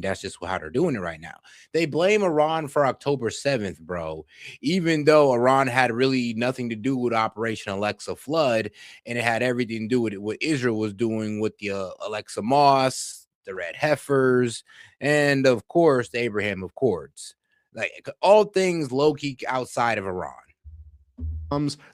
That's just how they're doing it right now. They blame Iran for October 7th, bro, even though Iran had really nothing to do with Operation Alexa Flood, and it had everything to do with what Israel was doing with the Alexa Moss, the Red Heifers, and of course, the Abraham Accords. Like all things low-key outside of Iran.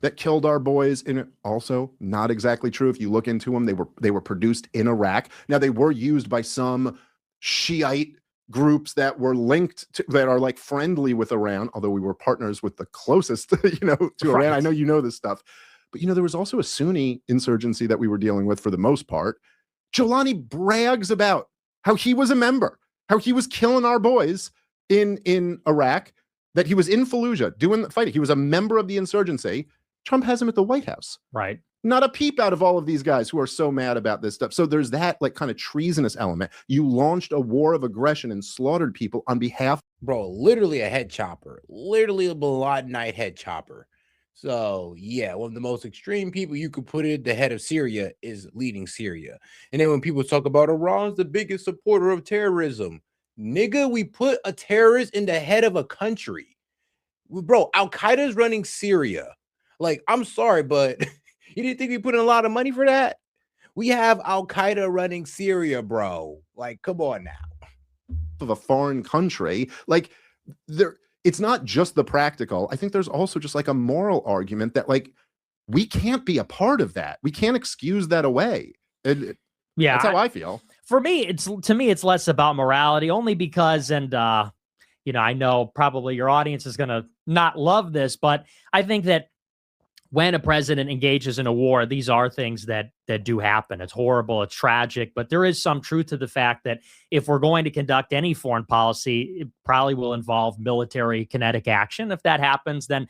That killed our boys. And also not exactly true. If you look into them, they were produced in Iraq. Now they were used by some Shiite groups that were linked to, that are like friendly with Iran, although we were partners with the closest, to Iran. I know you know this stuff, but there was also a Sunni insurgency that we were dealing with for the most part. Jolani brags about how he was a member, how he was killing our boys in Iraq, that he was in Fallujah doing the fighting. He was a member of the insurgency. Trump has him at the White House. Right. Not a peep out of all of these guys who are so mad about this stuff. So there's that like kind of treasonous element. You launched a war of aggression and slaughtered people on behalf. Bro, literally a head chopper. Literally a Bin Ladenite head chopper. So, yeah, one of the most extreme people you could put at the head of Syria is leading Syria. And then when people talk about Iran's the biggest supporter of terrorism, nigga, we put a terrorist in the head of a country. Bro, Al-Qaeda's running Syria. Like, I'm sorry, but you didn't think we put in a lot of money for that? We have Al-Qaeda running Syria, bro. Like, come on now. Of a foreign country, like it's not just the practical. I think there's also just like a moral argument that like we can't be a part of that. We can't excuse that away. Yeah, that's how I feel. For me, to me, it's less about morality, only because, and I know probably your audience is going to not love this, but I think that when a president engages in a war, these are things that do happen. It's horrible, it's tragic, but there is some truth to the fact that if we're going to conduct any foreign policy, it probably will involve military kinetic action. If that happens, then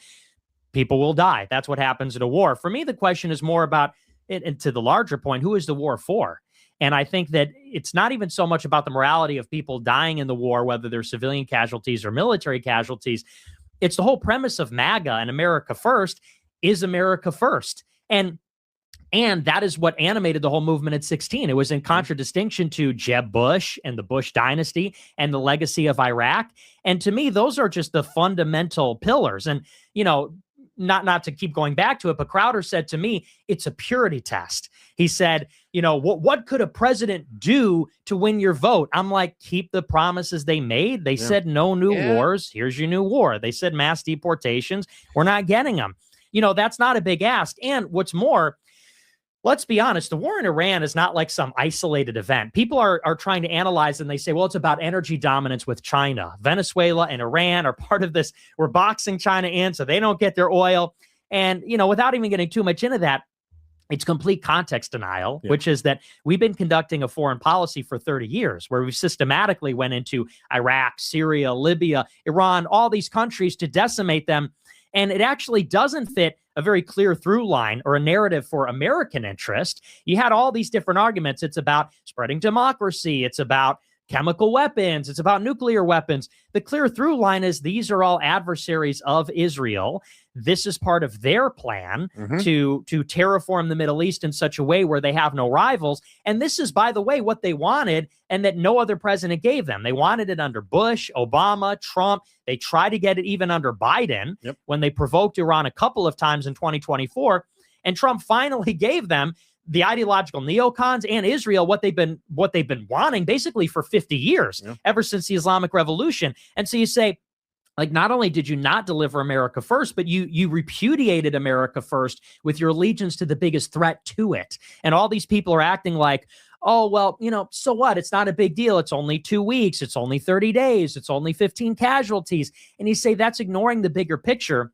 people will die. That's what happens in a war. For me, the question is more about, and to the larger point, who is the war for? And I think that it's not even so much about the morality of people dying in the war, whether they're civilian casualties or military casualties. It's the whole premise of MAGA and America First is America first. And that is what animated the whole movement at 16. It was in contradistinction to Jeb Bush and the Bush dynasty and the legacy of Iraq. And to me, those are just the fundamental pillars. And, not to keep going back to it, but Crowder said to me, it's a purity test. He said, what could a president do to win your vote? I'm like, keep the promises they made. They said no new wars. Here's your new war. They said mass deportations. We're not getting them. That's not a big ask. And what's more, let's be honest, the war in Iran is not like some isolated event. People are trying to analyze and they say, well, it's about energy dominance with China. Venezuela and Iran are part of this. We're boxing China in so they don't get their oil. And, without even getting too much into that, it's complete context denial, which is that we've been conducting a foreign policy for 30 years where we systematically went into Iraq, Syria, Libya, Iran, all these countries to decimate them. And it actually doesn't fit a very clear through line or a narrative for American interest. You had all these different arguments. It's about spreading democracy. It's about chemical weapons. It's about nuclear weapons. The clear through line is these are all adversaries of Israel. This is part of their plan to terraform the Middle East in such a way where they have no rivals. And this is, by the way, what they wanted and that no other president gave them. They wanted it under Bush, Obama, Trump. They tried to get it even under Biden when they provoked Iran a couple of times in 2024. And Trump finally gave them the ideological neocons and Israel what they've been wanting basically for 50 years, ever since the Islamic Revolution. And so you say, like, not only did you not deliver America first, but you repudiated America first with your allegiance to the biggest threat to it. And all these people are acting like, oh, well, so what? It's not a big deal. It's only 2 weeks. It's only 30 days. It's only 15 casualties. And you say that's ignoring the bigger picture.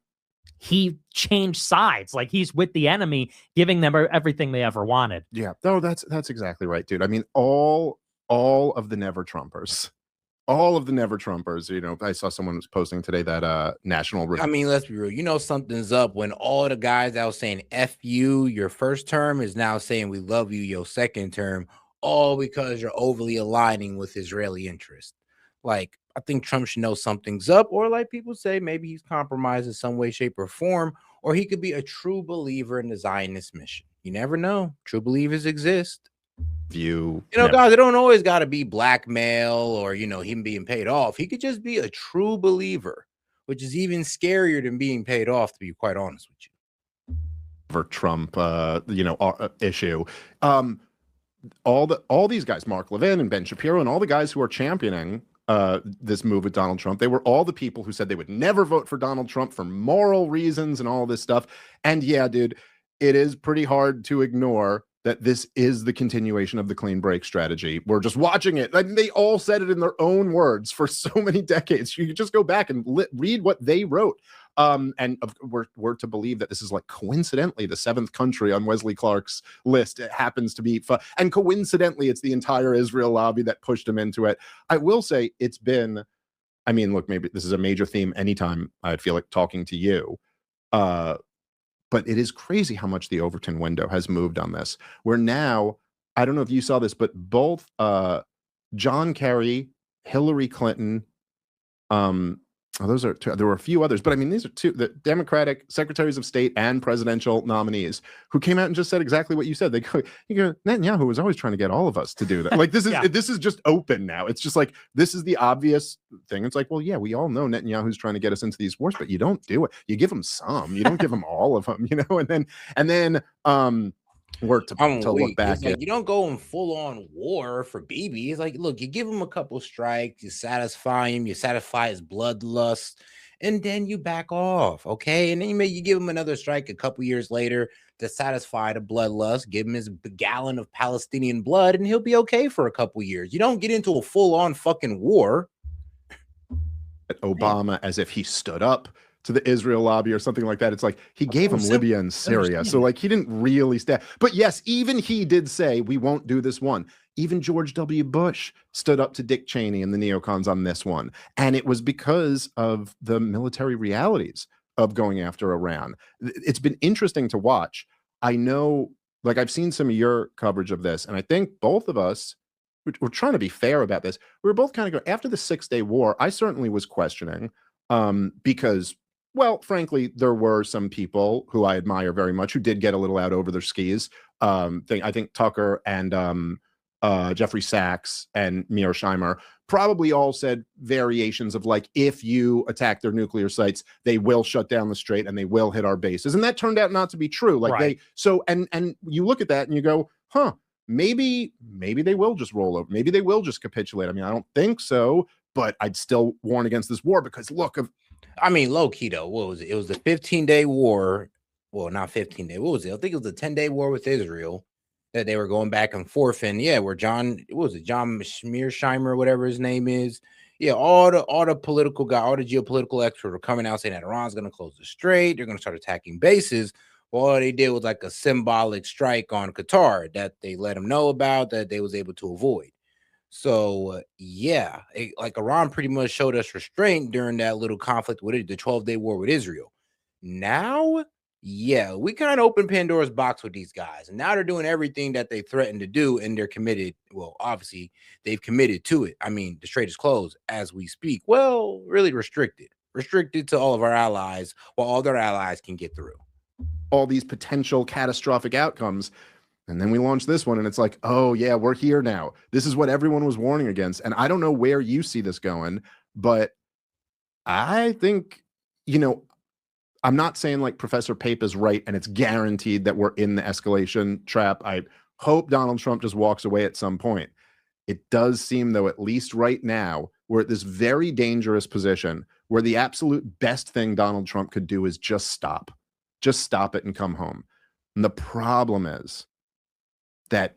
He changed sides, like he's with the enemy, giving them everything they ever wanted. Yeah, no, that's exactly right, dude. I mean, all of the never Trumpers. All of the never Trumpers, I saw someone was posting today that national. I mean, let's be real. Something's up when all the guys that was saying F you your first term is now saying we love you your second term, all because you're overly aligning with Israeli interests. Like, I think Trump should know something's up, or like people say, maybe he's compromised in some way, shape, or form, or he could be a true believer in the Zionist mission. You never know. True believers exist. view. You know, guys, it don't always got to be blackmail or, you know, him being paid off. He could just be a true believer, which is even scarier than being paid off, to be quite honest with you. For Trump, issue. All these guys, Mark Levin and Ben Shapiro, and all the guys who are championing this move with Donald Trump, they were all the people who said they would never vote for Donald Trump for moral reasons and all this stuff. And yeah, dude, it is pretty hard to ignore that this is the continuation of the clean break strategy. We're just watching it. I mean, they all said it in their own words for so many decades. You could just go back and read what they wrote. And we're to believe that this is like coincidentally the 7th country on Wesley Clark's list. It happens to be, and coincidentally, it's the entire Israel lobby that pushed him into it. I will say it's been, I mean, look, maybe this is a major theme anytime I'd feel like talking to you. But it is crazy how much the Overton window has moved on this. Where now, I don't know if you saw this, but both John Kerry, Hillary Clinton, those are two. There were a few others, but I mean, these are two, the Democratic secretaries of state and presidential nominees who came out and just said exactly what you said. They go, Netanyahu was always trying to get all of us to do that. Like this is this is just open now. It's just like this is the obvious thing. It's like, well, yeah, we all know Netanyahu's trying to get us into these wars, but you don't do it. You give them some. You don't give them all of them. You know, and then work to look back at. Like, you don't go in full on war for Bibi. It's like, look, you give him a couple strikes, you satisfy him, you satisfy his bloodlust, and then you back off, okay? And then you give him another strike a couple years later to satisfy the bloodlust, give him his gallon of Palestinian blood, and he'll be okay for a couple years. You don't get into a full on fucking war. Obama, as if he stood up to the Israel lobby or something like that. It's like he gave him Libya and Syria. So like he didn't really stand. But yes, even he did say, we won't do this one. Even George W. Bush stood up to Dick Cheney and the neocons on this one. And it was because of the military realities of going after Iran. It's been interesting to watch. I know, like I've seen some of your coverage of this, and I think both of us, we're trying to be fair about this. We were both kind of going, after the 6-day war, I certainly was questioning because, well, frankly, there were some people who I admire very much who did get a little out over their skis. I think Tucker and Jeffrey Sachs and Mearsheimer probably all said variations of like, if you attack their nuclear sites, they will shut down the strait and they will hit our bases. And that turned out not to be true. Like and you look at that and you go, huh, maybe they will just roll over. Maybe they will just capitulate. I mean, I don't think so, but I'd still warn against this war because look, I mean, low key though, what was it? It was the 15-day war. Well, not 15 day. What was it? I think it was the 10-day war with Israel that they were going back and forth. And yeah, where John Mearsheimer, whatever his name is. Yeah, all the political guy, all the geopolitical experts were coming out saying that Iran's going to close the strait. They're going to start attacking bases. Well, all they did was like a symbolic strike on Qatar that they let them know about that they was able to avoid. So like Iran pretty much showed us restraint during that little conflict with it, the 12-day war with Israel. Now, yeah, we kind of opened Pandora's box with these guys, and now they're doing everything that they threatened to do, and they're committed. Well, obviously, they've committed to it. I mean, the strait is closed as we speak. Well, really restricted to all of our allies, while all their allies can get through. All these potential catastrophic outcomes. And then we launched this one and it's like, oh yeah, we're here now. This is what everyone was warning against. And I don't know where you see this going, but I think, I'm not saying like Professor Pape is right and it's guaranteed that we're in the escalation trap. I hope Donald Trump just walks away at some point. It does seem though, at least right now, we're at this very dangerous position where the absolute best thing Donald Trump could do is just stop it and come home. And the problem is that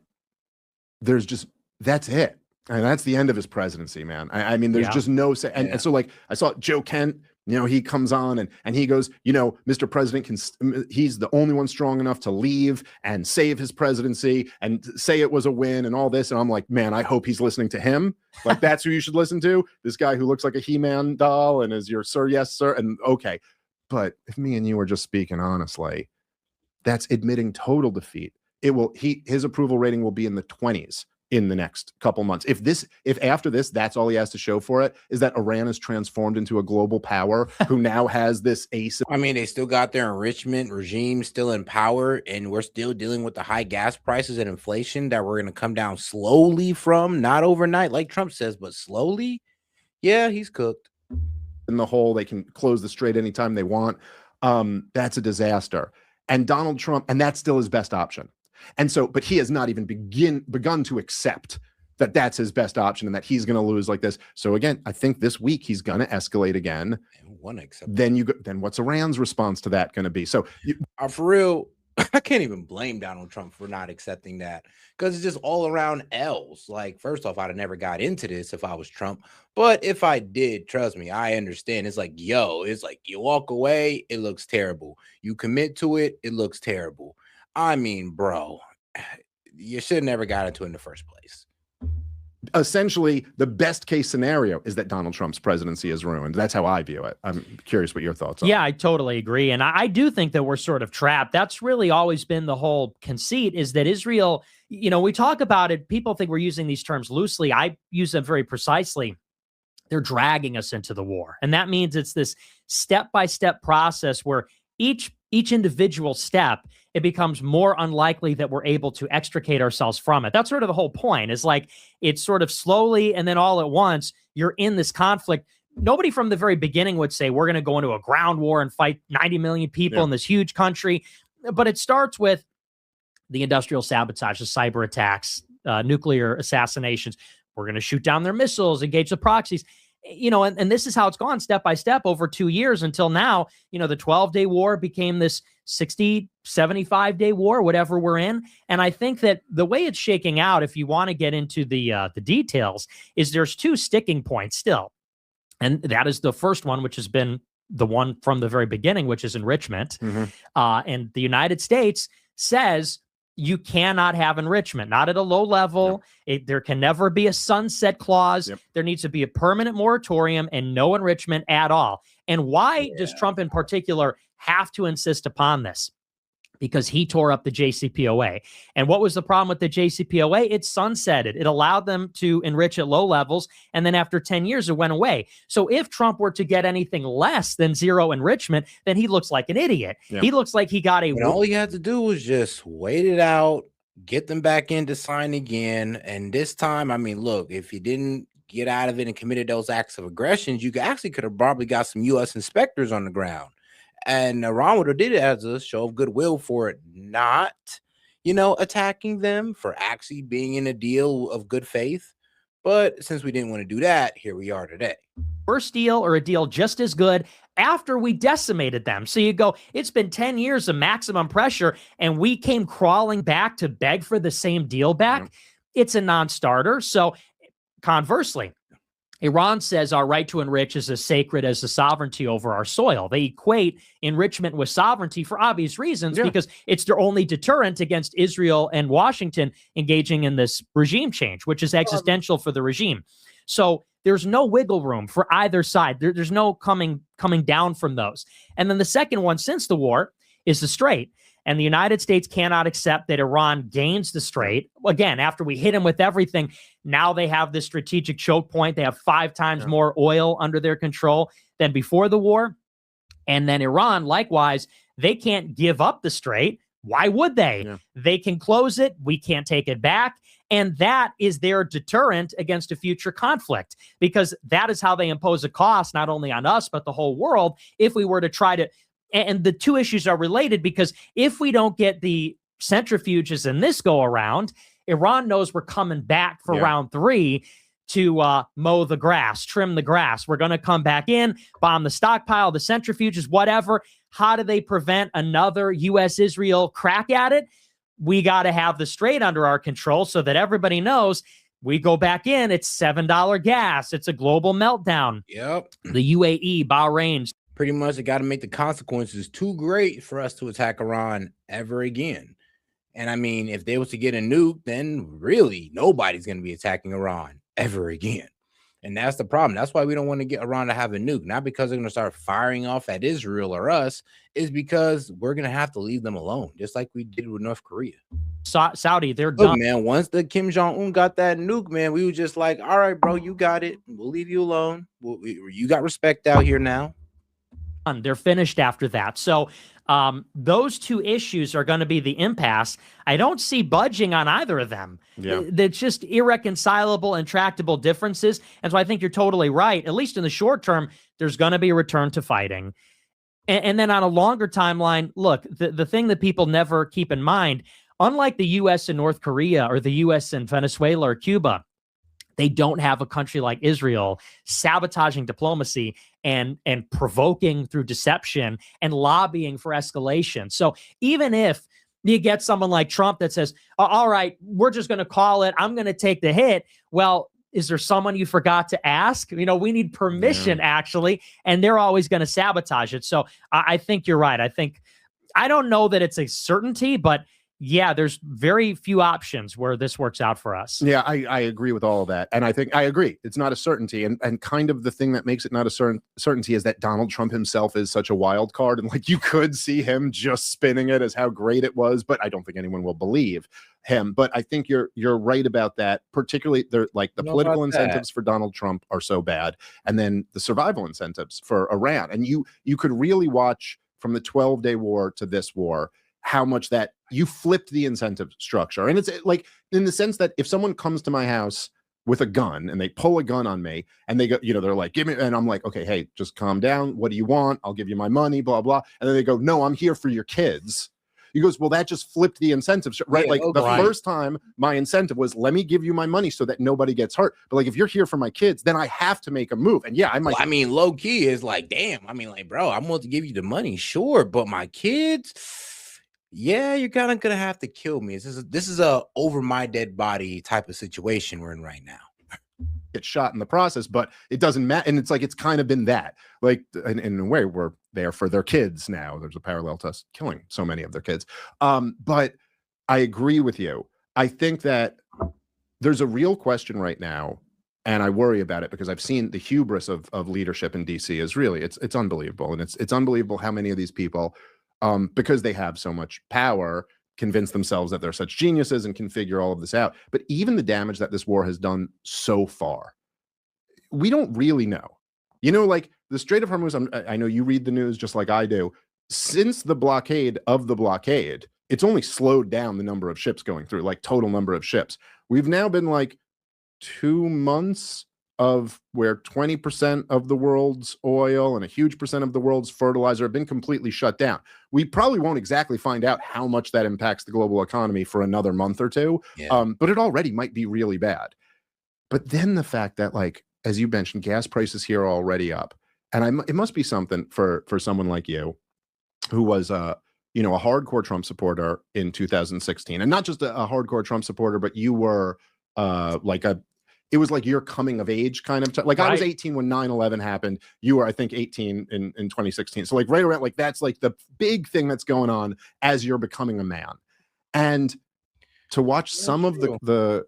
that's it. And that's the end of his presidency, man. I mean, there's just no say. And so like I saw Joe Kent, he comes on and he goes, Mr. President he's the only one strong enough to leave and save his presidency and say it was a win and all this. And I'm like, man, I hope he's listening to him. Like that's who you should listen to. This guy who looks like a He-Man doll and is your sir, yes, sir. And okay. But if me and you are just speaking honestly, that's admitting total defeat. His approval rating will be in the 20s in the next couple months. If after this, that's all he has to show for it, is that Iran is transformed into a global power who now has this ace. I mean, they still got their enrichment regime still in power, and we're still dealing with the high gas prices and inflation that we're going to come down slowly from, not overnight, like Trump says, but slowly. Yeah, he's cooked. In the hole, they can close the strait anytime they want. That's a disaster. And Donald Trump, and that's still his best option. And so, but he has not even begun to accept that that's his best option and that he's going to lose like this. So again, I think this week he's going to escalate again. Then what's Iran's response to that going to be? So for real, I can't even blame Donald Trump for not accepting that, because it's just all around L's. Like, first off, I'd have never got into this if I was Trump. But if I did, trust me, I understand. It's like, it's like you walk away, it looks terrible. You commit to it, it looks terrible. I mean, bro, you should have never got into it in the first place. Essentially, the best case scenario is that Donald Trump's presidency is ruined. That's how I view it. I'm curious what your thoughts are. Yeah, I totally agree. And I do think that we're sort of trapped. That's really always been the whole conceit, is that Israel, we talk about it. People think we're using these terms loosely. I use them very precisely. They're dragging us into the war. And that means it's this step-by-step process where each individual step, it becomes more unlikely that we're able to extricate ourselves from it. That's sort of the whole point. Is like, it's sort of slowly, and then all at once, you're in this conflict. Nobody from the very beginning would say we're going to go into a ground war and fight 90 million people in this huge country. But it starts with the industrial sabotage, the cyber attacks, nuclear assassinations. We're going to shoot down their missiles, engage the proxies. And this is how it's gone step by step over 2 years until now. The 12-day war became this 60, 75-day war, whatever we're in. And I think that the way it's shaking out, if you want to get into the details, is there's two sticking points still. And that is the first one, which has been the one from the very beginning, which is enrichment. And the United States says you cannot have enrichment, not at a low level. There can never be a sunset clause. There needs to be a permanent moratorium and no enrichment at all. And why does Trump in particular have to insist upon this? Because he tore up the JCPOA. And what was the problem with the JCPOA? It sunsetted. It allowed them to enrich at low levels. And then after 10 years, it went away. So if Trump were to get anything less than zero enrichment, then he looks like an idiot. He looks like he got all he had to do was just wait it out, get them back in to sign again. And this time, I mean, look, if you didn't get out of it and committed those acts of aggressions, you actually could have probably got some U.S. inspectors on the ground. And Iran would have did it as a show of goodwill for it not, attacking them, for actually being in a deal of good faith. But since we didn't want to do that, here we are today. Worst deal or a deal just as good after we decimated them. So you go, it's been 10 years of maximum pressure, and we came crawling back to beg for the same deal back. It's a non-starter. So conversely, Iran says our right to enrich is as sacred as the sovereignty over our soil. They equate enrichment with sovereignty for obvious reasons, because it's their only deterrent against Israel and Washington engaging in this regime change, which is existential for the regime. So there's no wiggle room for either side. There's no coming down from those. And then the second one since the war is the Strait. And the United States cannot accept that Iran gains the Strait. Again, after we hit them with everything, now they have this strategic choke point. They have 5 times more oil under their control than before the war. And then Iran, likewise, they can't give up the Strait. Why would they? They can close it. We can't take it back. And that is their deterrent against a future conflict, because that is how they impose a cost, not only on us, but the whole world, if we were to try to. And the two issues are related, because if we don't get the centrifuges in this go around, Iran knows we're coming back for round 3 to mow the grass, trim the grass. We're going to come back in, bomb the stockpile, the centrifuges, whatever. How do they prevent another U.S.-Israel crack at it? We got to have the Strait under our control so that everybody knows we go back in. It's $7 gas. It's a global meltdown. The UAE, Bahrain. Pretty much, it got to make the consequences too great for us to attack Iran ever again. And I mean, if they was to get a nuke, then really nobody's going to be attacking Iran ever again. And that's the problem. That's why we don't want to get Iran to have a nuke. Not because they're going to start firing off at Israel or us, is because we're going to have to leave them alone, just like we did with North Korea. Saudi, they're Look, done. man, once the Kim Jong-un got that nuke, man, we were just like, all right, bro, you got it. We'll leave you alone. You got respect out here now. They're finished after that. So those two issues are going to be the impasse. I don't see budging on either of them. Yeah. That's just irreconcilable, intractable differences. And so I think you're totally right. At least in the short term, there's going to be a return to fighting. And then on a longer timeline, look, the thing that people never keep in mind, unlike the U.S. and North Korea or the U.S. and Venezuela or Cuba, they don't have a country like Israel sabotaging diplomacy and provoking through deception and lobbying for escalation. So even if you get someone like Trump that says, all right, we're just going to call it, I'm going to take the hit. Well, is there someone you forgot to ask? We need permission, actually, and they're always going to sabotage it. So I think you're right. I don't know that it's a certainty, but yeah, there's very few options where this works out for us. Yeah, I agree with all of that. And I think I agree. It's not a certainty. And kind of the thing that makes it not a certainty is that Donald Trump himself is such a wild card. And like you could see him just spinning it as how great it was, but I don't think anyone will believe him. But I think you're right about that. Particularly they're like the political incentives for Donald Trump are so bad. And then the survival incentives for Iran. And you could really watch from the 12-day war to this war how much that you flipped the incentive structure. And it's like in the sense that if someone comes to my house with a gun and they pull a gun on me and they go, they're like, give me, and I'm like, okay, hey, just calm down. What do you want? I'll give you my money, blah, blah. And then they go, no, I'm here for your kids. He goes, well, that just flipped the incentives, right? Yeah, like first time my incentive was, let me give you my money so that nobody gets hurt. But like, if you're here for my kids, then I have to make a move. And yeah, I might. Well, low key is like, damn. Like, bro, I'm going to give you the money. Sure. But my kids, yeah, you're kind of gonna have to kill me. This is a over my dead body type of situation we're in right now. Get shot in the process, but it doesn't matter. And it's like it's kind of been that, like in a way, we're there for their kids now. There's a parallel to us killing so many of their kids. But I agree with you. I think that there's a real question right now, and I worry about it because I've seen the hubris of leadership in DC is really it's unbelievable, and it's unbelievable how many of these people. Because they have so much power, convince themselves that they're such geniuses and can figure all of this out. But even the damage that this war has done so far, we don't really know. Like the Strait of Hormuz, I know you read the news just like I do. Since the blockade of the blockade, it's only slowed down the number of ships going through, like total number of ships. We've now been like 2 months of where 20% of the world's oil and a huge percent of the world's fertilizer have been completely shut down. We probably won't exactly find out how much that impacts the global economy for another month or two, but it already might be really bad. But then the fact that, like, as you mentioned, gas prices here are already up. And it must be something for someone like you who was a hardcore Trump supporter in 2016. And not just a hardcore Trump supporter, but you were it was like your coming of age kind of time. Like right. I was 18 when 9/11 happened. You were, I think, 18 in 2016. So like right around, like that's like the big thing that's going on as you're becoming a man. And to watch some of the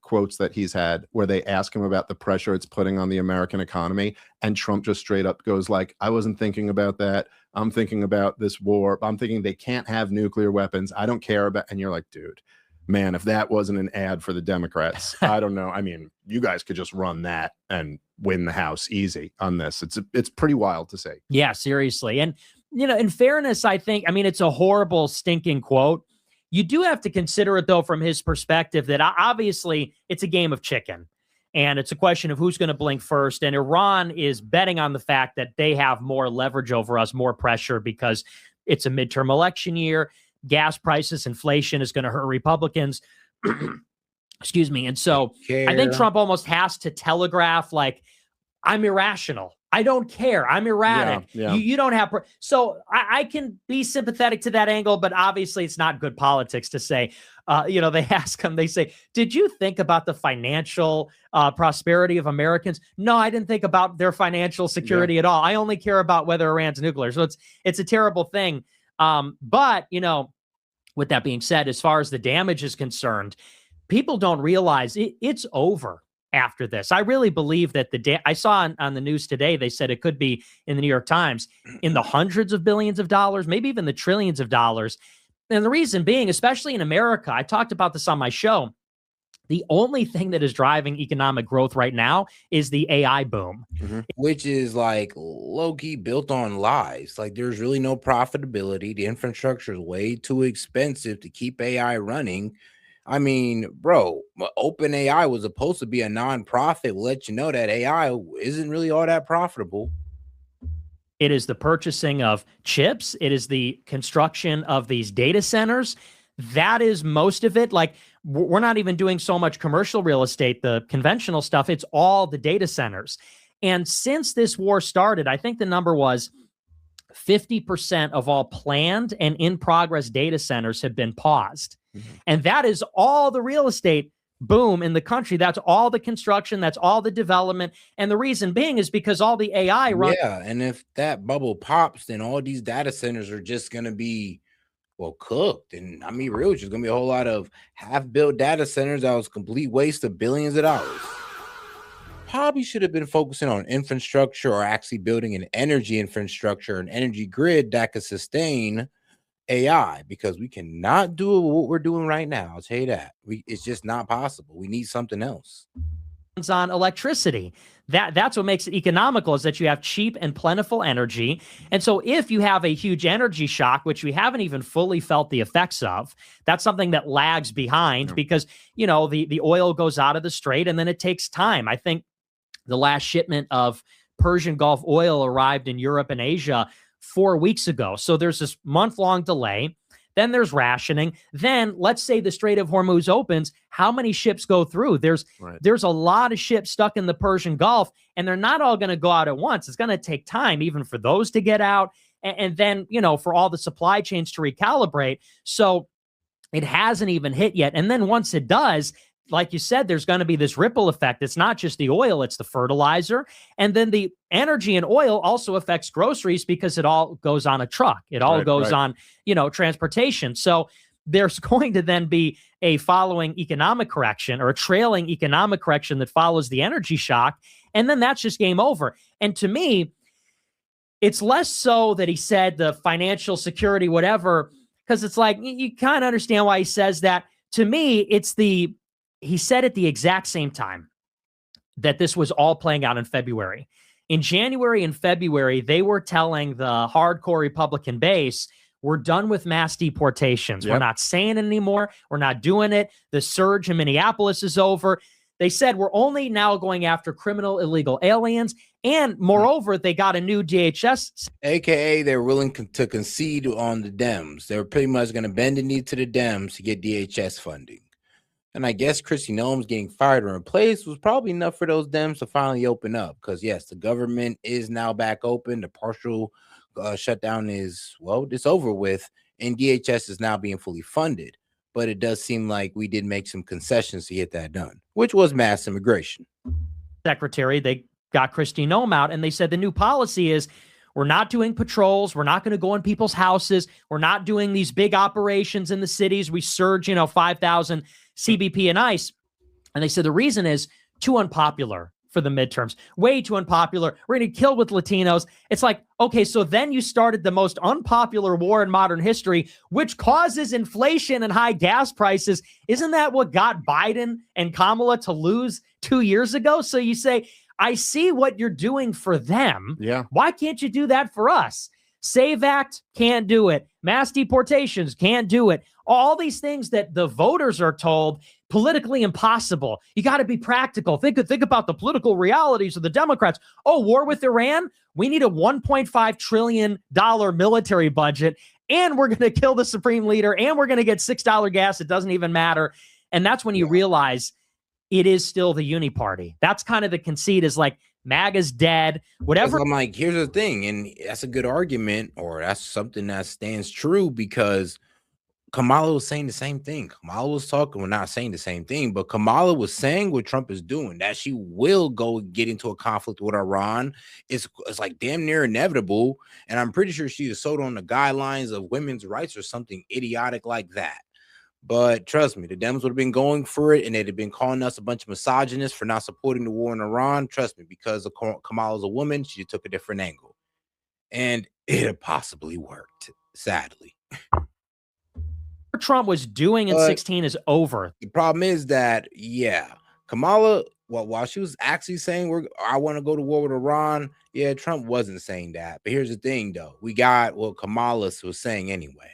quotes that he's had where they ask him about the pressure it's putting on the American economy, and Trump just straight up goes like, I wasn't thinking about that. I'm thinking about this war. I'm thinking they can't have nuclear weapons. I don't care about, and you're like, dude, man, if that wasn't an ad for the Democrats, I don't know. I mean, you guys could just run that and win the House easy on this. It's pretty wild to say. Yeah, seriously. And, in fairness, I think, it's a horrible, stinking quote. You do have to consider it, though, from his perspective that obviously it's a game of chicken. And it's a question of who's going to blink first. And Iran is betting on the fact that they have more leverage over us, more pressure, because it's a midterm election year. Gas prices, inflation is going to hurt Republicans. Excuse me. And so I think Trump almost has to telegraph, like, I'm irrational. I don't care. I'm erratic. Yeah. You don't have. So I can be sympathetic to that angle, but obviously it's not good politics to say, they ask him, they say, did you think about the financial prosperity of Americans? No, I didn't think about their financial security at all. I only care about whether Iran's nuclear. So it's a terrible thing. But, with that being said, as far as the damage is concerned, people don't realize it's over. after this. I really believe that I saw on the news today, they said it could be in the New York Times in the hundreds of billions of dollars, maybe even the trillions of dollars. And the reason being, especially in America, I talked about this on my show. The only thing that is driving economic growth right now is the AI boom. Which is like low-key built on lies. Like there's really no profitability. The infrastructure is way too expensive to keep AI running. I mean, bro, Open AI was supposed to be a nonprofit. Will let you know that AI isn't really all that profitable. It is the purchasing of chips. It is the construction of these data centers. That is most of it. Like we're not even doing so much commercial real estate, the conventional stuff. It's all the data centers. And since this war started, I think the number was 50% of all planned and in progress data centers have been paused. And that is all the real estate boom in the country. That's all the construction. That's all the development. And the reason being is because all the AI runs. Yeah. And if that bubble pops, then all these data centers are just going to be, well, cooked. And I mean, real, it's just going to be a whole lot of half-built data centers that was complete waste of billions of dollars. Probably should have been focusing on infrastructure or actually building an energy infrastructure, an energy grid that could sustain AI, because we cannot do what we're doing right now. I'll tell you that. It's just not possible. We need something else. On electricity. That's what makes it economical, is that you have cheap and plentiful energy. And so if you have a huge energy shock, which we haven't even fully felt the effects of, that's something that lags behind because, you know, the oil goes out of the strait and then it takes time. I think the last shipment of Persian Gulf oil arrived in Europe and Asia 4 weeks ago. So there's this month-long delay. Then there's rationing. Then let's say the Strait of Hormuz opens. How many ships go through? There's a lot of ships stuck in the Persian Gulf, and they're not all going to go out at once. It's going to take time even for those to get out. And then, you know, for all the supply chains to recalibrate. So it hasn't even hit yet. And then once it does, like you said, there's going to be this ripple effect. It's not just the oil, it's the fertilizer. And then the energy and oil also affects groceries because it all goes on a truck. It all goes on, you know, transportation. So there's going to then be a following economic correction or a trailing economic correction that follows the energy shock. And then that's just game over. And to me, it's less so that he said the financial security, whatever, because it's like, you kind of understand why he says that. To me, it's he said at the exact same time that this was all playing out in February. In January and February, they were telling the hardcore Republican base, we're done with mass deportations. We're not saying it anymore. We're not doing it. The surge in Minneapolis is over. They said we're only now going after criminal illegal aliens. And moreover, they got a new DHS. AKA they're willing to concede on the Dems. They're pretty much going to bend the knee to the Dems to get DHS funding. And I guess Kristi Noem's getting fired and replaced was probably enough for those Dems to finally open up. Because, yes, the government is now back open. The partial shutdown is, well, it's over with. And DHS is now being fully funded. But it does seem like we did make some concessions to get that done, which was mass immigration. Secretary, they got Kristi Noem out, and they said the new policy is we're not doing patrols. We're not going to go in people's houses. We're not doing these big operations in the cities. We surge, 5,000 CBP and ICE. And they said the reason is too unpopular for the midterms. Way too unpopular. We're going to kill with Latinos. It's like, okay, so then you started the most unpopular war in modern history, which causes inflation and high gas prices. Isn't that what got Biden and Kamala to lose 2 years ago? So you say, I see what you're doing for them. Yeah. Why can't you do that for us? SAVE Act, can't do it. Mass deportations, can't do it. All these things that the voters are told, politically impossible. You got to be practical. Think about the political realities of the Democrats. Oh, war with Iran? We need a $1.5 trillion military budget, and we're going to kill the supreme leader, and we're going to get $6 gas. It doesn't even matter. And that's when you realize it is still the uni party. That's kind of the conceit, is like, MAGA's dead, whatever. I'm like, here's the thing, and that's a good argument, or that's something that stands true, because Kamala was saying the same thing. Kamala was talking, well, not saying the same thing, but Kamala was saying what Trump is doing, that she will go get into a conflict with Iran. It's like damn near inevitable, and I'm pretty sure she is sold on the guidelines of women's rights or something idiotic like that. But trust me, the Dems would have been going for it, and they'd have been calling us a bunch of misogynists for not supporting the war in Iran. Trust me, because Kamala's a woman, she took a different angle, and it possibly worked. Sadly, What Trump was doing in But 16 is over. the problem is that, yeah, Kamala, well, while she was actually saying I want to go to war with Iran, yeah, Trump wasn't saying that. But here's the thing, though, we got what Kamala was saying anyway.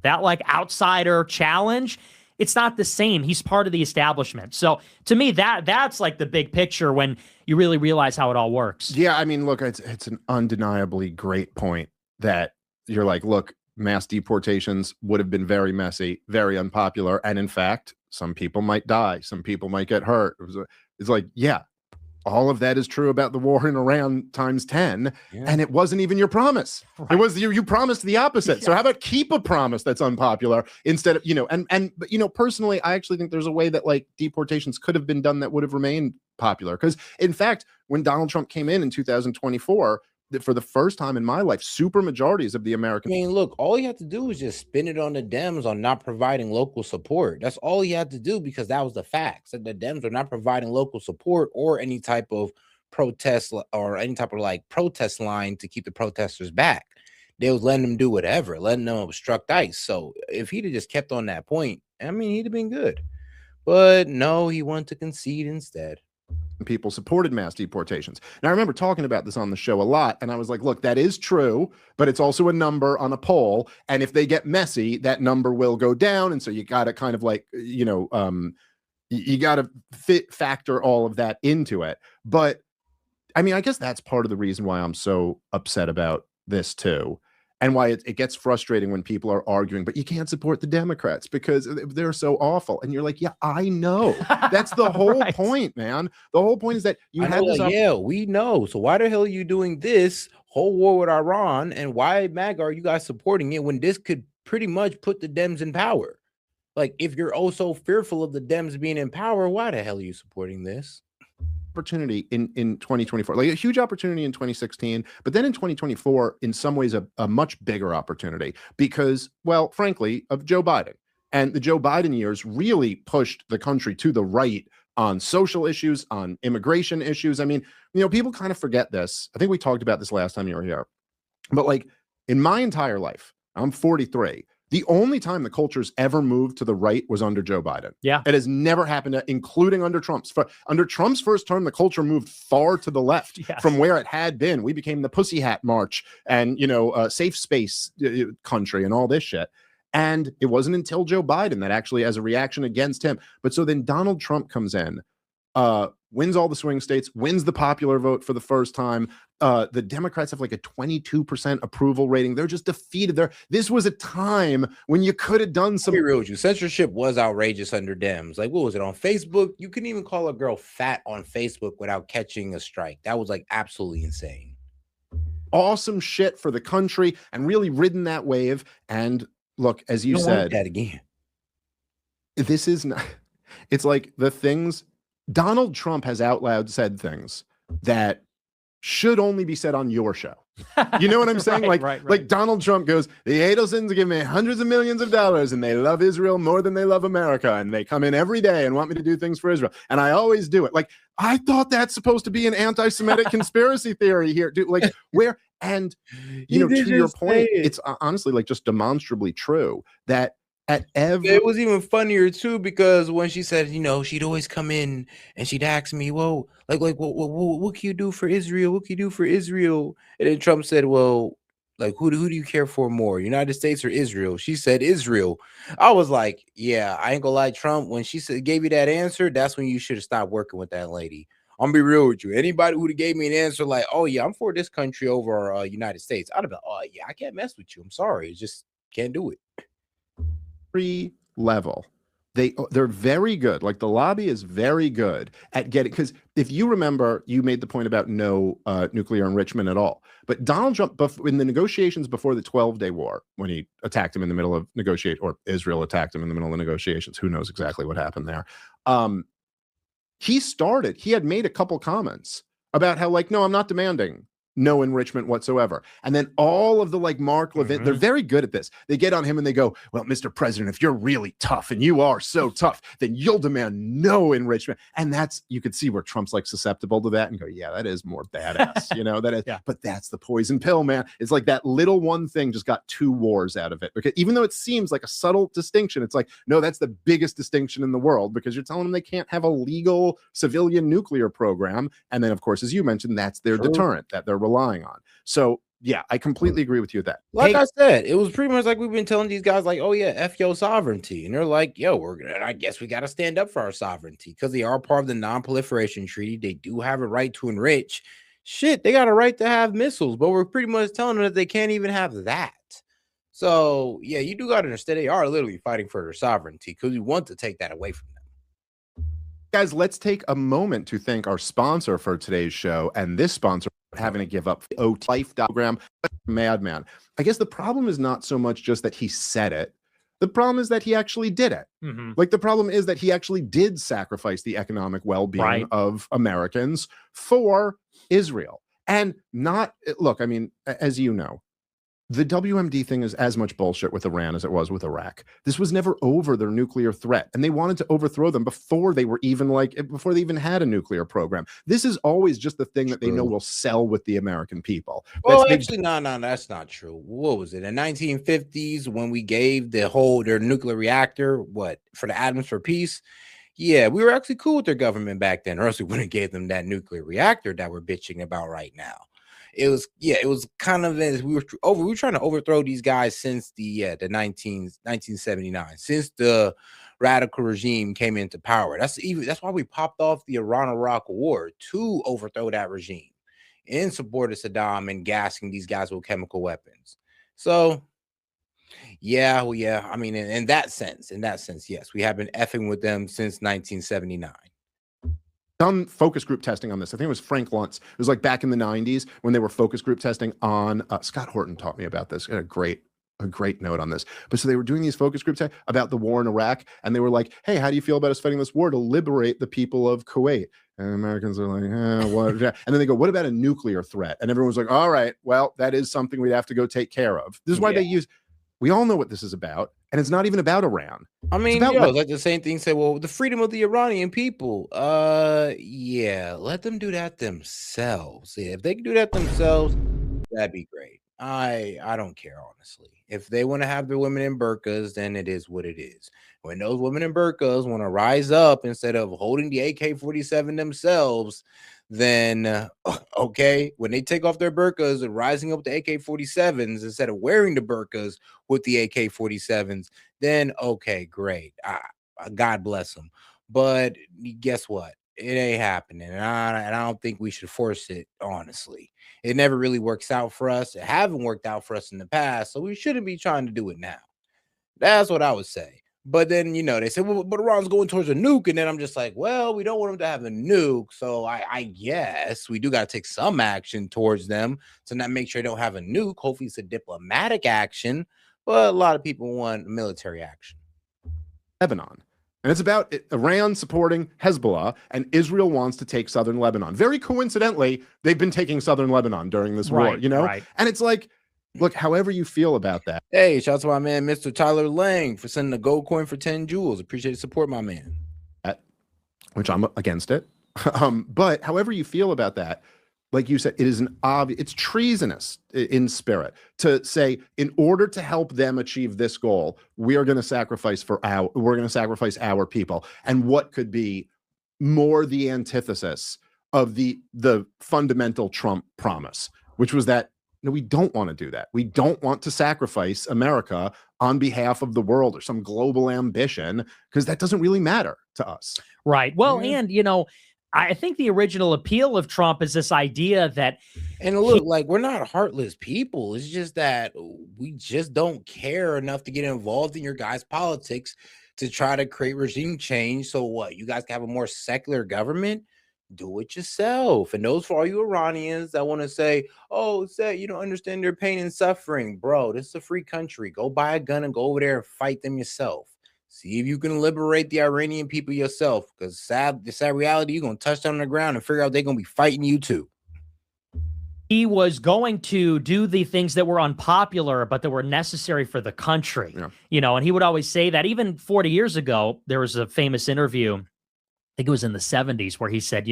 That like outsider challenge, it's not the same. He's part of the establishment. So to me, that's like the big picture when you really realize how it all works. Yeah, I mean, look, it's an undeniably great point that you're like, look, mass deportations would have been very messy, very unpopular, and in fact, some people might die, some people might get hurt. It's like, yeah, all of that is true about the war in Iran times 10, and it wasn't even your promise. Right. It was you promised the opposite. Yeah. So how about keep a promise that's unpopular instead of, and personally, I actually think there's a way that like deportations could have been done that would have remained popular. Because in fact, when Donald Trump came in 2024, for the first time in my life, super majorities of the American. I mean, look, all you have to do is just spin it on the Dems on not providing local support. That's all you had to do, because that was the facts. That the Dems are not providing local support or any type of protest or any type of like protest line to keep the protesters back. They was letting them do whatever, letting them obstruct ICE. So if he'd have just kept on that point, I mean, he'd have been good. But no, he wanted to concede instead. People supported mass deportations. Now, I remember talking about this on the show a lot, and I was like, look, that is true, but it's also a number on a poll, and if they get messy, that number will go down, and so you got to kind of like, you got to factor all of that into it. But, I mean, I guess that's part of the reason why I'm so upset about this, too. And why it gets frustrating when people are arguing, but you can't support the Democrats because they're so awful. And you're like, yeah, I know. That's the whole right. point, man. The whole point is that you had this. Yeah, we know. So why the hell are you doing this whole war with Iran? And why, MAGA, are you guys supporting it when this could pretty much put the Dems in power? Like, if you're oh so fearful of the Dems being in power, why the hell are you supporting this? Opportunity in 2024, like a huge opportunity in 2016, but then in 2024, in some ways, a much bigger opportunity because, well, frankly, of Joe Biden. And the Joe Biden years really pushed the country to the right on social issues, on immigration issues. I mean, people kind of forget this. I think we talked about this last time you were here, but like in my entire life, I'm 43. The only time the culture's ever moved to the right was under Joe Biden. Yeah. It has never happened, including under Trump's. Under Trump's first term, the culture moved far to the left from where it had been. We became the Pussy Hat March and, safe space country and all this shit. And it wasn't until Joe Biden that actually, as a reaction against him. But so then Donald Trump comes in, wins all the swing states, wins the popular vote for the first time. The Democrats have like a 22% approval rating. They're just defeated. This was a time when you could have done some. I'll be real with you. Censorship was outrageous under Dems. Like, what was it on Facebook? You couldn't even call a girl fat on Facebook without catching a strike. That was like absolutely insane. Awesome shit for the country and really ridden that wave. And look, as you said, that again. This is not. It's like the things Donald Trump has out loud said things that should only be said on your show. You know what I'm saying? Like Donald Trump goes, the Adelsons give me hundreds of millions of dollars and they love Israel more than they love America. And they come in every day and want me to do things for Israel. And I always do it. Like, I thought that's supposed to be an anti-Semitic conspiracy theory here. Dude, like where, and to your point, it's honestly like just demonstrably true that it was even funnier too, because when she said, she'd always come in and she'd ask me, well, what can you do for Israel? What can you do for Israel? And then Trump said, well, like, who do you care for more, United States or Israel? She said Israel. I was like, yeah, I ain't gonna lie, Trump, when she gave you that answer, that's when you should have stopped working with that lady. I'm gonna be real with you. Anybody who gave me an answer like, oh yeah, I'm for this country over United States, I'd have been, oh yeah, I can't mess with you. I'm sorry, just can't do it. Level, they're very good. Like the lobby is very good at getting, because if you remember, you made the point about no nuclear enrichment at all. But Donald Trump, in the negotiations before the 12-day war, when he attacked him in the middle of or Israel attacked him in the middle of negotiations, who knows exactly what happened there. He had made a couple comments about how like, no, I'm not demanding no enrichment whatsoever. And then all of the like Mark Levin, they're very good at this. They get on him and they go, well, Mr. President, if you're really tough and you are so tough, then you'll demand no enrichment. And that's, you could see where Trump's like susceptible to that and go, yeah, that is more badass, you know, that is, but that's the poison pill, man. It's like that little one thing just got 2 wars out of it. Because even though it seems like a subtle distinction, it's like, no, that's the biggest distinction in the world, because you're telling them they can't have a legal civilian nuclear program. And then, of course, as you mentioned, that's their deterrent that they're relying on. So yeah, I completely agree with you with that. Like I said, it was pretty much like we've been telling these guys, like, oh yeah, F your sovereignty. And they're like, yo, I guess we got to stand up for our sovereignty because they are part of the non-proliferation treaty. They do have a right to enrich. Shit, they got a right to have missiles, but we're pretty much telling them that they can't even have that. So yeah, you do got to understand they are literally fighting for their sovereignty because we want to take that away from them. Guys, let's take a moment to thank our sponsor for today's show, and this sponsor having to give up the OT life program. Madman. I guess the problem is not so much just that he said it. The problem is that he actually did it. Like the problem is that he actually did sacrifice the economic well-being of Americans for Israel. And not, look, I mean, as you know, the WMD thing is as much bullshit with Iran as it was with Iraq. This was never over their nuclear threat, and they wanted to overthrow them before they were even before they even had a nuclear program. This is always just the thing that they know will sell with the American people. Well, actually, no, that's not true. What was it? In the 1950s, when we gave their nuclear reactor, for the Atoms for Peace? Yeah, we were actually cool with their government back then, or else we wouldn't have gave them that nuclear reactor that we're bitching about right now. It was kind of as we were trying to overthrow these guys since the 1979, since the radical regime came into power. That's why we popped off the Iran-Iraq war, to overthrow that regime in support of Saddam and gassing these guys with chemical weapons. So yeah, I mean, in that sense, yes, we have been effing with them since 1979. Done focus group testing on this. I think it was Frank Luntz. It was like back in the 90s when they were focus group testing on Scott Horton taught me about this. A great note on this. But so they were doing these focus groups about the war in Iraq, and they were like, hey, how do you feel about us fighting this war to liberate the people of Kuwait? And Americans are like, what? And then they go, what about a nuclear threat? And everyone's like, all right, well, that is something we'd have to go take care of. This is why we all know what this is about, and it's not even about Iran. I mean, like the same thing. Say, well, the freedom of the Iranian people. Yeah, let them do that themselves. Yeah, if they can do that themselves, that'd be great. I don't care, honestly. If they want to have their women in burqas, then it is what it is. When those women in burqas want to rise up instead of holding the AK-47 themselves, then okay, when they take off their burqas and rising up the AK-47s instead of wearing the burqas with the AK-47s, then okay, great. God bless them. But guess what? It ain't happening, and I don't think we should force it. Honestly, it never really works out for us. It haven't worked out for us in the past, so we shouldn't be trying to do it now. That's what I would say. But then, they say, well, but Iran's going towards a nuke. And then I'm just like, well, we don't want them to have a nuke. So I guess we do got to take some action towards them to not make sure they don't have a nuke. Hopefully it's a diplomatic action. But a lot of people want military action. Lebanon. And it's about Iran supporting Hezbollah, and Israel wants to take southern Lebanon. Very coincidentally, they've been taking southern Lebanon during this war, And it's like, look, however you feel about that. Hey, shout out to my man, Mr. Tyler Lang, for sending a gold coin for 10 jewels. Appreciate the support, my man. Which I'm against it. But however you feel about that, like you said, it is it's treasonous in spirit to say, in order to help them achieve this goal, we're going to sacrifice our people. And what could be more the antithesis of the fundamental Trump promise, which was that, no, we don't want to do that. We don't want to sacrifice America on behalf of the world or some global ambition, because that doesn't really matter to us. Right. Well, and, I think the original appeal of Trump is this idea that, and look, like, we're not heartless people. It's just that we just don't care enough to get involved in your guys' politics to try to create regime change. So what? You guys can have a more secular government? Do it yourself. And those for all you Iranians that want to say, oh, say you don't understand their pain and suffering, bro, this is a free country. Go buy a gun and go over there and fight them yourself. See if you can liberate the Iranian people yourself, because the sad reality, you're going to touch them on the ground and figure out they're going to be fighting you too. He was going to do the things that were unpopular, but that were necessary for the country. And he would always say that. Even 40 years ago, there was a famous interview, I think it was in the 70s, where he said,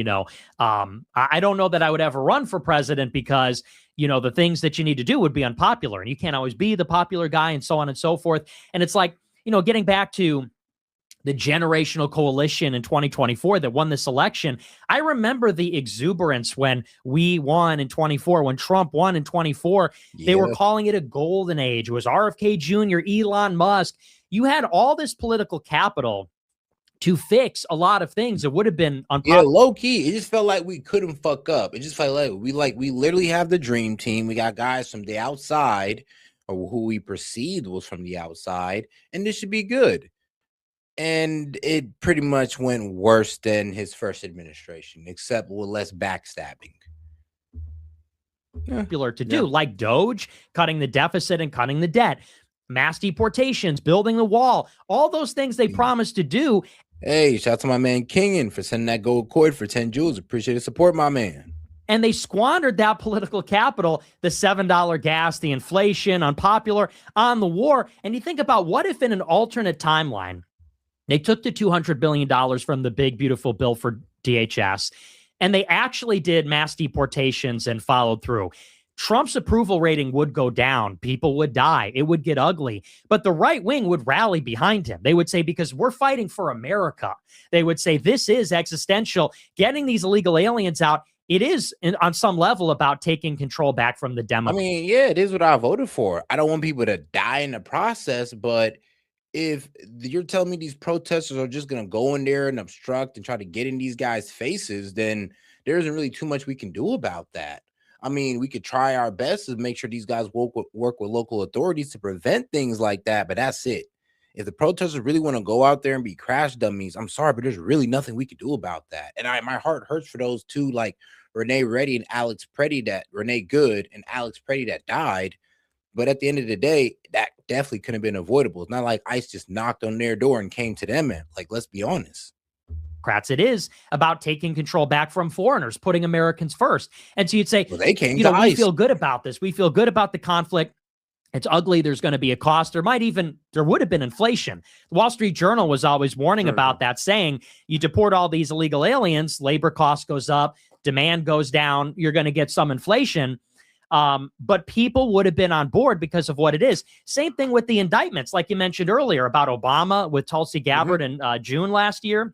I don't know that I would ever run for president because, the things that you need to do would be unpopular and you can't always be the popular guy and so on and so forth. And it's like, getting back to the generational coalition in 2024 that won this election. I remember the exuberance when we won in 24, when Trump won in 24. They were calling it a golden age. It was RFK Jr., Elon Musk. You had all this political capital to fix a lot of things. It would have been unpopular. Yeah, low key. It just felt like we couldn't fuck up. It just felt like we literally have the dream team. We got guys from the outside, or who we perceived was from the outside, and this should be good. And it pretty much went worse than his first administration, except with less backstabbing. Popular to do, like Doge, cutting the deficit and cutting the debt, mass deportations, building the wall, all those things they promised to do. Hey, shout out to my man Kingen for sending that gold cord for 10 jewels. Appreciate the support, my man. And they squandered that political capital, the $7 gas, the inflation, unpopular, on the war. And you think about, what if in an alternate timeline, they took the $200 billion from the big, beautiful bill for DHS, and they actually did mass deportations and followed through. Trump's approval rating would go down. People would die. It would get ugly. But the right wing would rally behind him. They would say, because we're fighting for America. They would say, this is existential. Getting these illegal aliens out, it is, on some level, about taking control back from the Democrats. I mean, yeah, it is what I voted for. I don't want people to die in the process, but if you're telling me these protesters are just going to go in there and obstruct and try to get in these guys' faces, then there isn't really too much we can do about that. I mean, we could try our best to make sure these guys work with local authorities to prevent things like that, but that's it. If the protesters really want to go out there and be crash dummies, I'm sorry, but there's really nothing we could do about that. And my heart hurts for those two, like Renee Good and Alex Preddy that died. But at the end of the day, that definitely couldn't have been avoidable. It's not like ICE just knocked on their door and came to them. And let's be honest. It is about taking control back from foreigners, putting Americans first. And so you'd say, well, they came to ICE. We feel good about this. We feel good about the conflict. It's ugly. There's going to be a cost. There would have been inflation. The Wall Street Journal was always warning about that, saying you deport all these illegal aliens, labor cost goes up, demand goes down, you're going to get some inflation. But people would have been on board because of what it is. Same thing with the indictments, like you mentioned earlier about Obama with Tulsi Gabbard in June last year,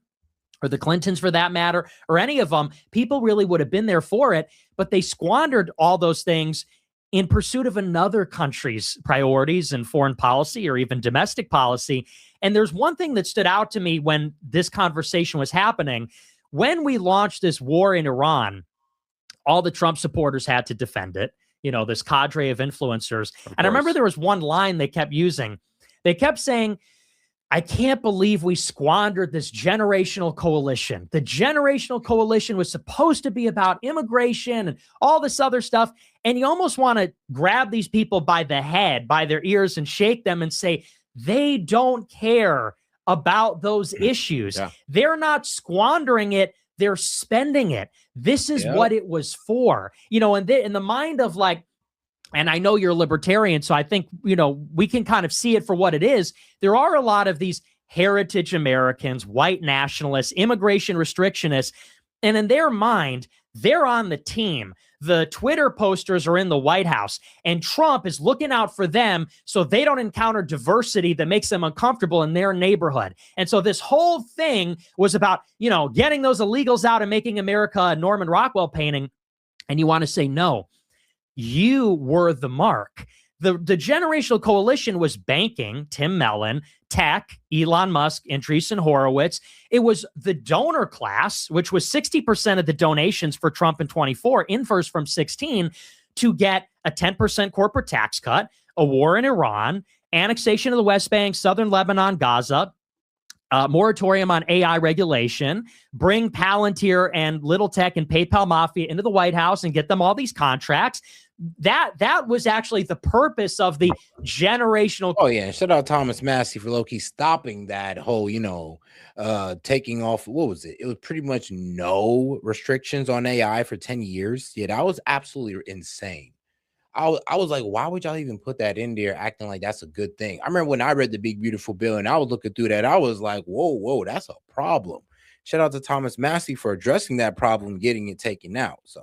or the Clintons for that matter, or any of them. People really would have been there for it, but they squandered all those things in pursuit of another country's priorities and foreign policy or even domestic policy. And there's one thing that stood out to me when this conversation was happening. When we launched this war in Iran, all the Trump supporters had to defend it, this cadre of influencers. And I remember there was one line they kept using. They kept saying, I can't believe we squandered this generational coalition. The generational coalition was supposed to be about immigration and all this other stuff. And you almost want to grab these people by the head, by their ears, and shake them and say, they don't care about those issues. Yeah. They're not squandering it. They're spending it. This is what it was for. And in the mind of and I know you're a libertarian, so I think, we can kind of see it for what it is. There are a lot of these heritage Americans, white nationalists, immigration restrictionists, and in their mind, they're on the team. The Twitter posters are in the White House, and Trump is looking out for them so they don't encounter diversity that makes them uncomfortable in their neighborhood. And so this whole thing was about, getting those illegals out and making America a Norman Rockwell painting. And you want to say, no, you were the mark. The generational coalition was banking, Tim Mellon, tech, Elon Musk, Andreessen Horowitz. It was the donor class, which was 60% of the donations for Trump in 24, inverse from 16, to get a 10% corporate tax cut, a war in Iran, annexation of the West Bank, southern Lebanon, Gaza, moratorium on AI regulation, bring Palantir and Little Tech and PayPal Mafia into the White House and get them all these contracts, that was actually the purpose of the generational. Oh yeah, and shout out Thomas Massey for low-key stopping that whole, taking off, what was it? It was pretty much no restrictions on AI for 10 years. Yeah, that was absolutely insane. I was like, why would y'all even put that in there acting like that's a good thing? I remember when I read the Big Beautiful Bill and I was looking through that, I was like, whoa, that's a problem. Shout out to Thomas Massey for addressing that problem, getting it taken out. So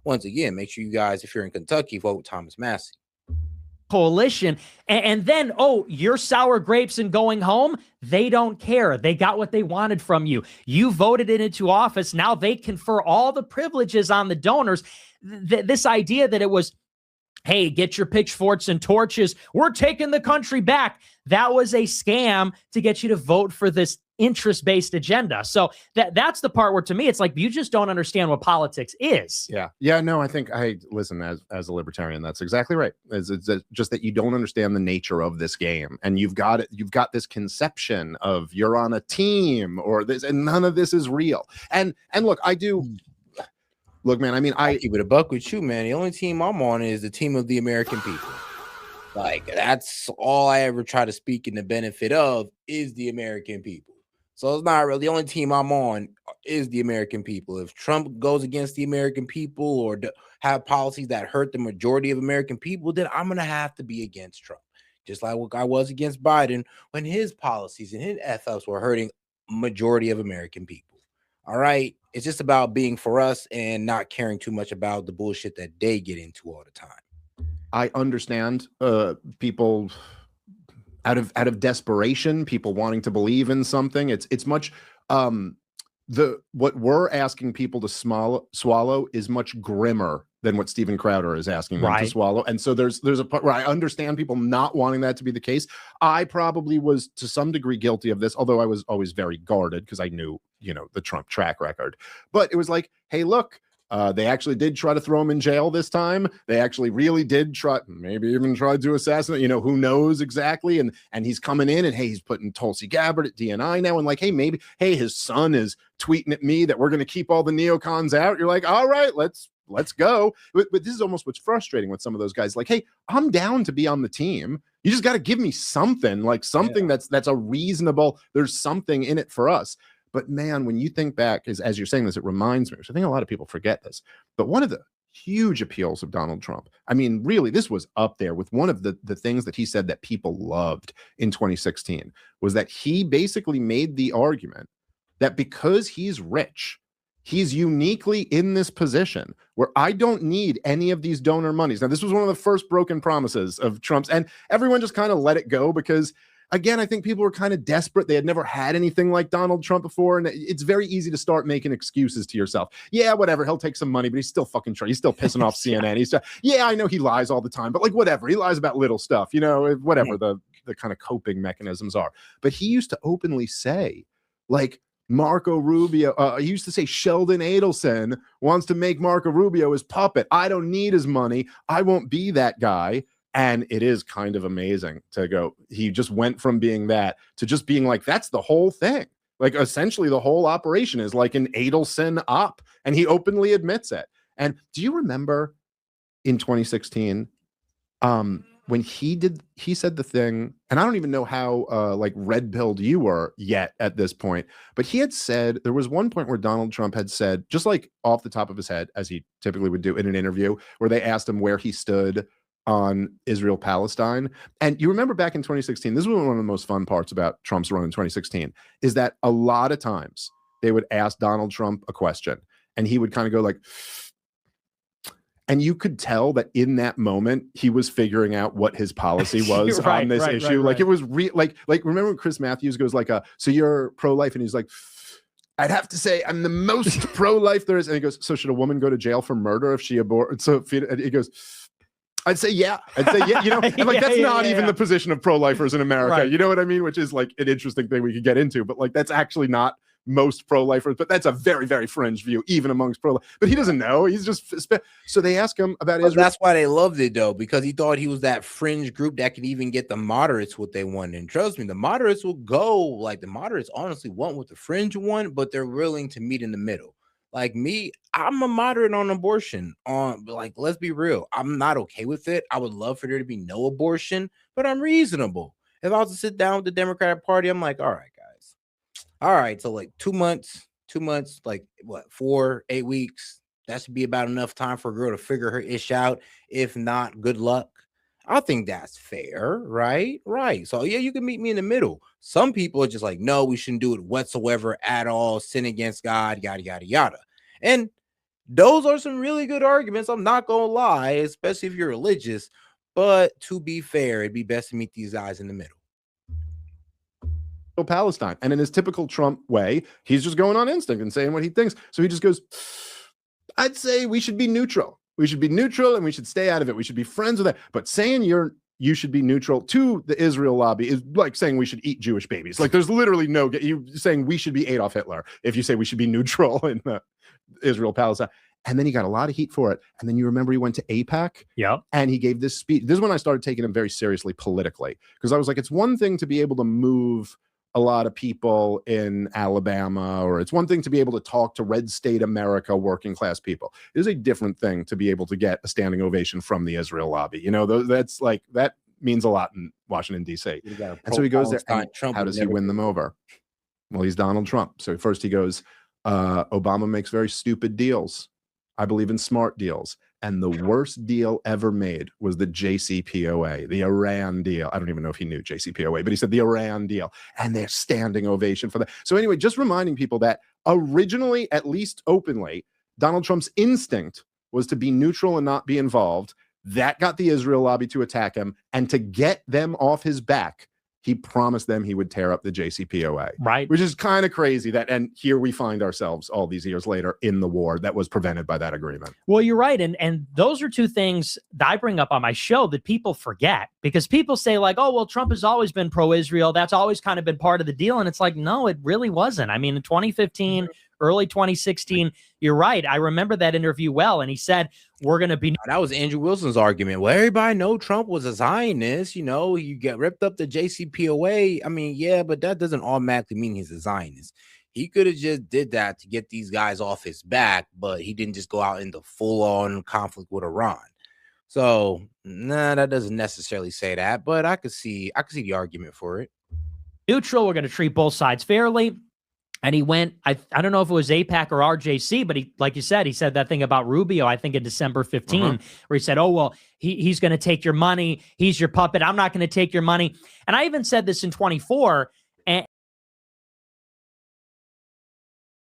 once again, make sure you guys, if you're in Kentucky, vote Thomas Massey. Coalition, and then, you're sour grapes and going home. They don't care. They got what they wanted from you. You voted it into office. Now they confer all the privileges on the donors. This idea that it was, hey, get your pitchforks and torches, we're taking the country back. That was a scam to get you to vote for this interest-based agenda. So that's the part where, to me, it's like, you just don't understand what politics is. Yeah. No, I think listen, as a libertarian, that's exactly right. It's just that you don't understand the nature of this game, and you've got this conception of you're on a team or this, and none of this is real. And look, look, man, I mean, I keep it a buck with you, man. The only team I'm on is the team of the American people. Like, that's all I ever try to speak in the benefit of is the American people. So it's not really the only team I'm on is the American people. If Trump goes against the American people or have policies that hurt the majority of American people, then I'm going to have to be against Trump. Just like what I was against Biden when his policies and his FFs were hurting majority of American people. All right. It's just about being for us and not caring too much about the bullshit that they get into all the time. I understand people out of desperation, people wanting to believe in something. It's much what we're asking people to swallow is much grimmer than what Steven Crowder is asking them to swallow. And so there's a part where I understand people not wanting that to be the case. I probably was to some degree guilty of this, although I was always very guarded because I knew, the Trump track record. But it was like, hey, look, they actually did try to throw him in jail this time. They actually really did maybe even tried to assassinate, who knows exactly. And he's coming in and, hey, he's putting Tulsi Gabbard at DNI now. And like, hey, his son is tweeting at me that we're going to keep all the neocons out. You're like, all right, let's go. But this is almost what's frustrating with some of those guys. Like, hey, I'm down to be on the team. You just got to give me something, like something that's a reasonable, there's something in it for us. But man, when you think back, as you're saying this, it reminds me, which I think a lot of people forget this, but one of the huge appeals of Donald Trump, I mean, really, this was up there with one of the things that he said that people loved in 2016, was that he basically made the argument that because he's rich, he's uniquely in this position where I don't need any of these donor monies. Now, this was one of the first broken promises of Trump's, and everyone just kind of let it go because, again, I think people were kind of desperate. They had never had anything like Donald Trump before, and it's very easy to start making excuses to yourself. Yeah, whatever. He'll take some money, but he's still fucking trying. He's still pissing off CNN. He's I know he lies all the time, but like whatever. He lies about little stuff, whatever the kind of coping mechanisms are. But he used to openly say, like, Marco Rubio, he used to say Sheldon Adelson wants to make Marco Rubio his puppet. I don't need his money. I won't be that guy. And it is kind of amazing to go, he just went from being that to just being like, that's the whole thing. Like, essentially the whole operation is like an Adelson op, and he openly admits it. And do you remember in 2016, when he said the thing, and I don't even know how like red-pilled you were yet at this point, but he had said, there was one point where Donald Trump had said, just like off the top of his head, as he typically would do in an interview, where they asked him where he stood on Israel-Palestine. And you remember back in 2016, this was one of the most fun parts about Trump's run in 2016, is that a lot of times they would ask Donald Trump a question and he would kind of go like, and you could tell that in that moment he was figuring out what his policy was on this issue. Like, it was like remember when Chris Matthews goes like, so you're pro-life, and he's like, I'd have to say I'm the most pro-life there is. And he goes, so should a woman go to jail for murder if she aborted? So and he goes, I'd say yeah. And like, that's not even the position of pro-lifers in America. Right. You know what I mean? Which is like an interesting thing we could get into, but like, that's actually not most pro-lifers, but that's a very, very fringe view, even amongst pro-life. But he doesn't know. He's just, so they ask him about Israel. That's why they loved it though, because he thought he was that fringe group that could even get the moderates what they want. And trust me, the moderates will go, like, the moderates honestly want what the fringe want, but they're willing to meet in the middle. Like me, I'm a moderate on abortion. Like, let's be real. I'm not okay with it. I would love for there to be no abortion, but I'm reasonable. If I was to sit down with the Democratic Party, I'm like, all right, guys. All right, so like 2 months, like what, 4, 8 weeks. That should be about enough time for a girl to figure her ish out. If not, good luck. I think that's fair, right? Right. So yeah, you can meet me in the middle. Some people are just like, no, we shouldn't do it whatsoever at all. Sin against God, yada yada yada. And those are some really good arguments. I'm not gonna lie, especially if you're religious. But to be fair, it'd be best to meet these guys in the middle. Palestine. And in his typical Trump way, he's just going on instinct and saying what he thinks. So he just goes, I'd say we should be neutral. We should be neutral and we should stay out of it. We should be friends with that. But saying you should be neutral to the Israel lobby is like saying we should eat Jewish babies. Like there's literally no, you saying we should be Adolf Hitler if you say we should be neutral in the Israel Palestine. And then he got a lot of heat for it. And then you remember he went to AIPAC. Yep. And he gave this speech. This is when I started taking him very seriously politically, because I was like, it's one thing to be able to move a lot of people in Alabama, or it's one thing to be able to talk to red state America, working class people. It is a different thing to be able to get a standing ovation from the Israel lobby. You know, that's like, that means a lot in Washington, D.C. And so he goes there, and how does he win them over? Well, he's Donald Trump. So first he goes, Obama makes very stupid deals. I believe in smart deals. And the worst deal ever made was the JCPOA, the Iran deal. I don't even know if he knew JCPOA, but he said the Iran deal, and they're standing ovation for that. So anyway, just reminding people that originally, at least openly, Donald Trump's instinct was to be neutral and not be involved. That got the Israel lobby to attack him, and to get them off his back, he promised them he would tear up the JCPOA, right? Which is kind of crazy and here we find ourselves all these years later in the war that was prevented by that agreement. Well, you're right. And those are two things that I bring up on my show that people forget, because people say like, oh, well, Trump has always been pro-Israel. That's always kind of been part of the deal. And it's like, no, it really wasn't. I mean, in 2015, early 2016, you're right. I remember that interview well. And he said, we're going to be. That was Andrew Wilson's argument. Well, everybody know Trump was a Zionist. You know, you get ripped up the JCPOA. I mean, yeah, but that doesn't automatically mean he's a Zionist. He could have just did that to get these guys off his back, but he didn't just go out into full-on conflict with Iran. So, nah, that doesn't necessarily say that, but I could see the argument for it. Neutral, we're going to treat both sides fairly. And he went, I don't know if it was AIPAC or RJC, but he, like you said, he said that thing about Rubio, I think in December 15, where he said, oh, well, he's going to take your money. He's your puppet. I'm not going to take your money. And I even said this in 24,